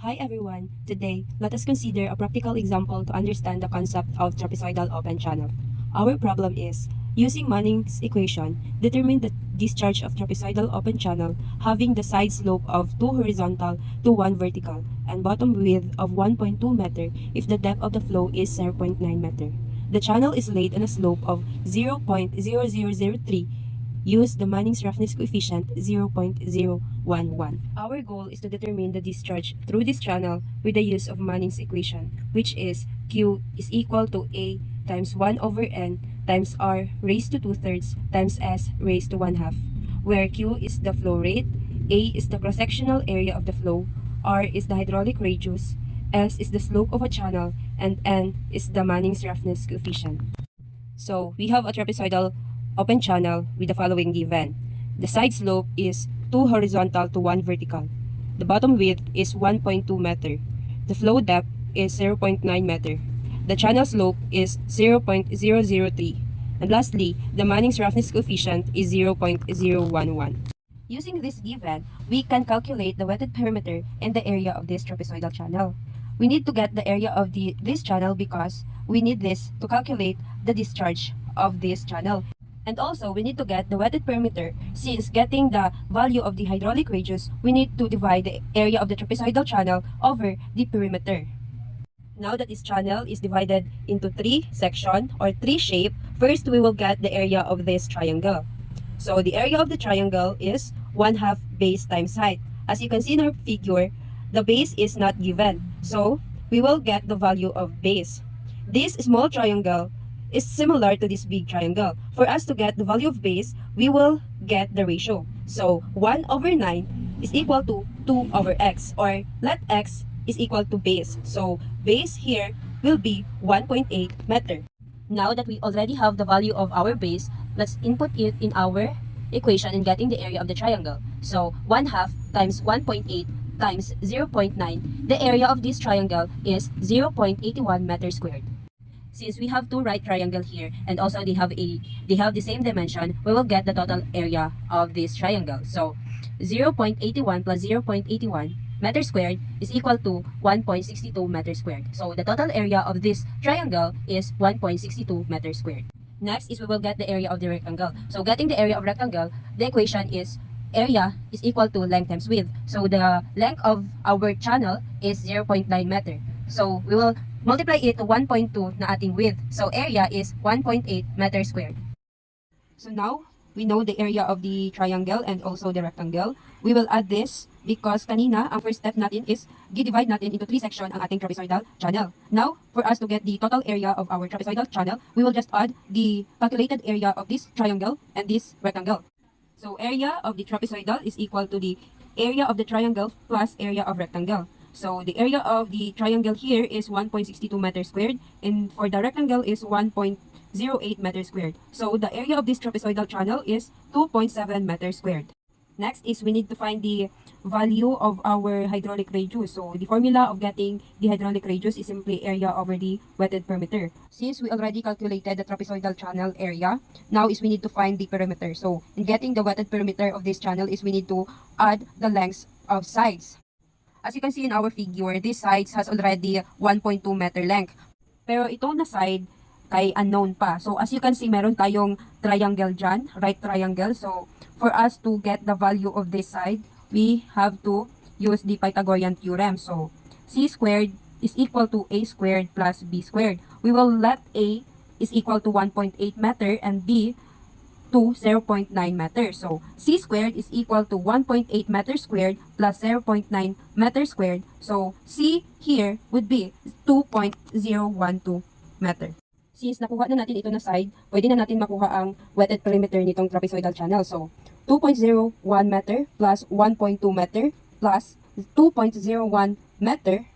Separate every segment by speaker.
Speaker 1: Hi everyone! Today, let us consider a practical example to understand the concept of trapezoidal open channel. Our problem is, using Manning's equation, determine the discharge of trapezoidal open channel having the side slope of 2 horizontal to 1 vertical and bottom width of 1.2 meter if the depth of the flow is 0.9 meter. The channel is laid on a slope of 0.0003. Use the Manning's roughness coefficient 0.011. Our goal is to determine the discharge through this channel with the use of Manning's equation, which is Q is equal to A times 1 over N times R raised to 2/3 times S raised to 1/2, where Q is the flow rate, A is the cross-sectional area of the flow, R is the hydraulic radius, S is the slope of a channel, and N is the Manning's roughness coefficient. So, we have a trapezoidal open channel with the following given. The side slope is 2 horizontal to 1 vertical. The bottom width is 1.2 meter. The flow depth is 0.9 meter. The channel slope is 0.003. And lastly, the Manning's roughness coefficient is 0.011. Using this given, we can calculate the wetted perimeter and the area of this trapezoidal channel. We need to get the area of this channel because we need this to calculate the discharge of this channel. And also, we need to get the wetted perimeter. Since getting the value of the hydraulic radius, we need to divide the area of the trapezoidal channel over the perimeter. Now that this channel is divided into 3 sections or 3 shapes, first we will get the area of this triangle. So the area of the triangle is 1/2 base times height. As you can see in our figure, the base is not given. So we will get the value of base. This small triangle is similar to this big triangle. For us to get the value of base, we will get the ratio. So 1 over 9 is equal to 2 over x, or let x is equal to base. So base here will be 1.8 meter. Now that we already have the value of our base, let's input it in our equation in getting the area of the triangle. So 1/2 times 1.8 times 0.9, the area of this triangle is 0.81 meters squared. Since we have 2 right triangle here and also they have the same dimension, we will get the total area of this triangle. So 0.81 plus 0.81 meters squared is equal to 1.62 meters squared. So the total area of this triangle is 1.62 meters squared. Next is we will get the area of the rectangle. So getting the area of rectangle, the equation is area is equal to length times width. So the length of our channel is 0.9 meter. So we will multiply it to 1.2 na ating width. So area is 1.8 meters squared. So now, we know the area of the triangle and also the rectangle. We will add this because kanina, ang first step natin is divide natin into 3 sections ang ating trapezoidal channel. Now, for us to get the total area of our trapezoidal channel, we will just add the calculated area of this triangle and this rectangle. So area of the trapezoidal is equal to the area of the triangle plus area of rectangle. So the area of the triangle here is 1.62 meters squared, and for the rectangle is 1.08 meters squared. So the area of this trapezoidal channel is 2.7 meters squared. Next is we need to find the value of our hydraulic radius. So the formula of getting the hydraulic radius is simply area over the wetted perimeter. Since we already calculated the trapezoidal channel area, now is we need to find the perimeter. So in getting the wetted perimeter of this channel is we need to add the lengths of sides. As you can see in our figure, this side has already 1.2 meter length. Pero itong na side kay unknown pa. So as you can see, meron tayong triangle dyan, right triangle. So for us to get the value of this side, we have to use the Pythagorean theorem. So c squared is equal to a squared plus b squared. We will let a is equal to 1.8 meter and b to 0.9 meters. So c squared is equal to 1.8 meters squared plus 0.9 meters squared. So c here would be 2.012 meter. Since nakuha na natin ito na side, pwede na natin makuha ang wetted perimeter nitong trapezoidal channel. So 2.01 meter plus 1.2 meter plus 2.01 meter.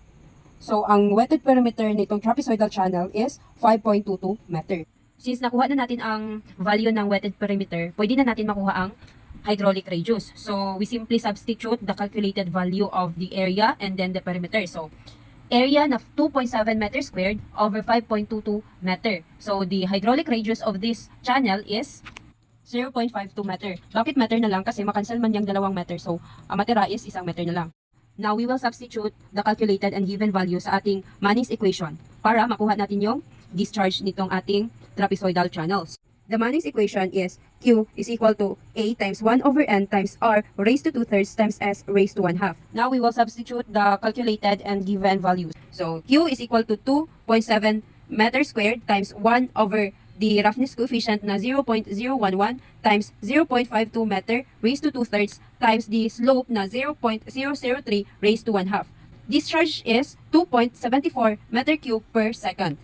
Speaker 1: So ang wetted perimeter nitong trapezoidal channel is 5.22 meter. Since nakuha na natin ang value ng wetted perimeter, pwede na natin makuha ang hydraulic radius. So, we simply substitute the calculated value of the area and then the perimeter. So, area na 2.7 meters squared over 5.22 meter. So, the hydraulic radius of this channel is 0.52 meter. Bakit meter na lang? Kasi makancel man yung 2 meter. So, ang matira is 1 meter na lang. Now, we will substitute the calculated and given value sa ating Manning's equation para makuha natin yung discharge nitong ating trapezoidal channels. The Manning's equation is Q is equal to A times 1 over N times R raised to 2/3 times S raised to 1/2. Now, we will substitute the calculated and given values. So, Q is equal to 2.7 meters squared times 1 over the roughness coefficient na 0.011 times 0.52 meter raised to 2/3 times the slope na 0.003 raised to 1/2. Discharge is 2.74 meter cube per second.